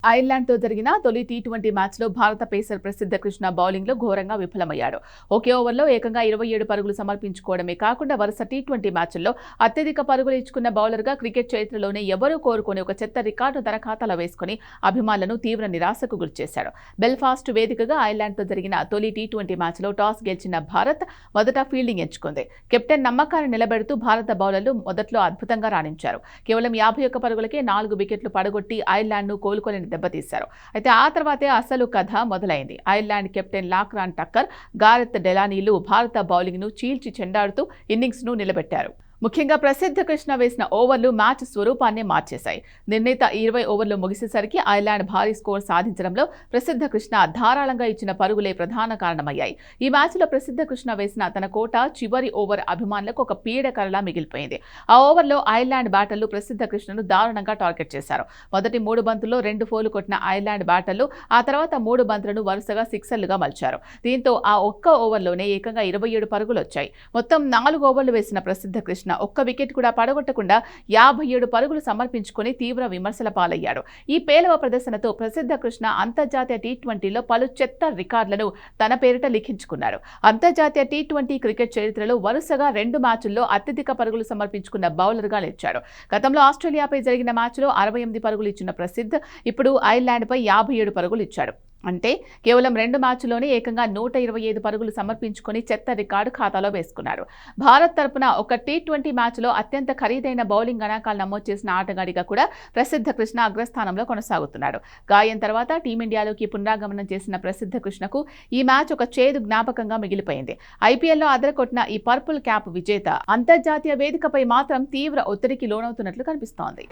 ఐర్లాండ్తో జరిగిన తొలి టీ20 మ్యాచ్లో భారత పేసర్ ప్రసిద్ధ కృష్ణ బౌలింగ్లో ఘోరంగా విఫలమయ్యాడు. ఒకే ఓవర్లో ఏకంగా 27 పరుగులు సమర్పించుకోవడమే కాకుండా వరుస టీ20 మ్యాచ్ల్లో అత్యధిక పరుగులు ఇచ్చుకున్న బౌలర్గా క్రికెట్ చరిత్రలోనే ఎవరూ కోరుకునే ఒక చెత్త రికార్డు తన ఖాతాలో వేసుకుని అభిమానులను తీవ్ర నిరాశకు గురిచేశాడు. బెల్ఫాస్ట్ వేదికగా ఐర్లాండ్తో జరిగిన తొలి టీ20 మ్యాచ్లో టాస్ గెలిచిన భారత్ మొదట ఫీల్డింగ్ ఎంచుకుంది. కెప్టెన్ నమ్మకాన్ని నిలబెడుతూ భారత బౌలర్లు మొదట్లో అద్భుతంగా రాణించారు. కేవలం 51 పరుగులకే 4 వికెట్లు పడగొట్టి ఐర్లాండ్ను కోలుకోలేని దెబ్బతీశారు. అయితే ఆ తర్వాతే అసలు కథ మొదలైంది. ఐర్లాండ్ కెప్టెన్ లాక్రాన్ టక్కర్, గారెత్ డెలానీలు భారత బౌలింగ్ను చీల్చి చెండాడుతూ ఇన్నింగ్స్ను నిలబెట్టారు. ముఖ్యంగా ప్రసిద్ధ కృష్ణ వేసిన ఓవర్లు మ్యాచ్ స్వరూపాన్ని మార్చేశాయి. నిర్ణీత 20 ఓవర్లు ముగిసేసరికి ఐర్లాండ్ భారీ స్కోర్ సాధించడంలో ప్రసిద్ధ కృష్ణ ధారాళంగా ఇచ్చిన పరుగులే ప్రధాన కారణమయ్యాయి. ఈ మ్యాచ్లో ప్రసిద్ధ కృష్ణ వేసిన తన కోట చివరి ఓవర్ అభిమానులకు ఒక పీడకరలా మిగిలిపోయింది. ఆ ఓవర్లో ఐర్లాండ్ బ్యాటర్లు ప్రసిద్ధ కృష్ణను దారుణంగా టార్గెట్ చేశారు. మొదటి 3 బంతుల్లో 2 ఫోర్లు కొట్టిన ఐర్లాండ్ బ్యాటర్లు ఆ తర్వాత 3 బంతులను వరుసగా సిక్సర్లుగా మలిచారు. దీంతో ఆ ఒక్క ఓవర్లోనే ఏకంగా 27 పరుగులు వచ్చాయి. మొత్తం 4 ఓవర్లు వేసిన ప్రసిద్ధ కృష్ణ ఒక్క వికెట్ కూడా పడగొట్టకుండా 57 పరుగులు సమర్పించుకుని తీవ్ర విమర్శల పాలయ్యాడు. ఈ పేలవ ప్రదర్శనతో ప్రసిద్ధ కృష్ణ అంతర్జాతీయ టీ20లో పలు చెత్త రికార్డులను తన పేరిట లిఖించుకున్నాడు. అంతర్జాతీయ టీ20 క్రికెట్ చరిత్రలో వరుసగా 2 మ్యాచ్ల్లో అత్యధిక పరుగులు సమర్పించుకున్న బౌలర్గా నిలిచాడు. గతంలో ఆస్ట్రేలియాపై జరిగిన మ్యాచ్లో 68 పరుగులు ఇచ్చిన ప్రసిద్ధ్ ఇప్పుడు ఐర్లాండ్పై 57 పరుగులు ఇచ్చాడు. అంటే కేవలం 2 మ్యాచ్ల్లోనే ఏకంగా 125 పరుగులు సమర్పించుకుని చెత్త రికార్డు ఖాతాలో వేసుకున్నాడు. భారత్ తరపున ఒక టీ20 మ్యాచ్లో అత్యంత ఖరీదైన బౌలింగ్ గణాంకాలు నమోదు చేసిన ఆటగాడిగా కూడా ప్రసిద్ధ కృష్ణ అగ్రస్థానంలో కొనసాగుతున్నాడు. గాయం తర్వాత టీమిండియాలోకి పునరాగమనం చేసిన ప్రసిద్ధ కృష్ణకు ఈ మ్యాచ్ ఒక చేదు జ్ఞాపకంగా మిగిలిపోయింది. ఐపీఎల్లో అదరకొట్టిన ఈ పర్పుల్ క్యాప్ విజేత అంతర్జాతీయ వేదికపై మాత్రం తీవ్ర ఒత్తిడికి లోనవుతున్నట్లు కనిపిస్తోంది.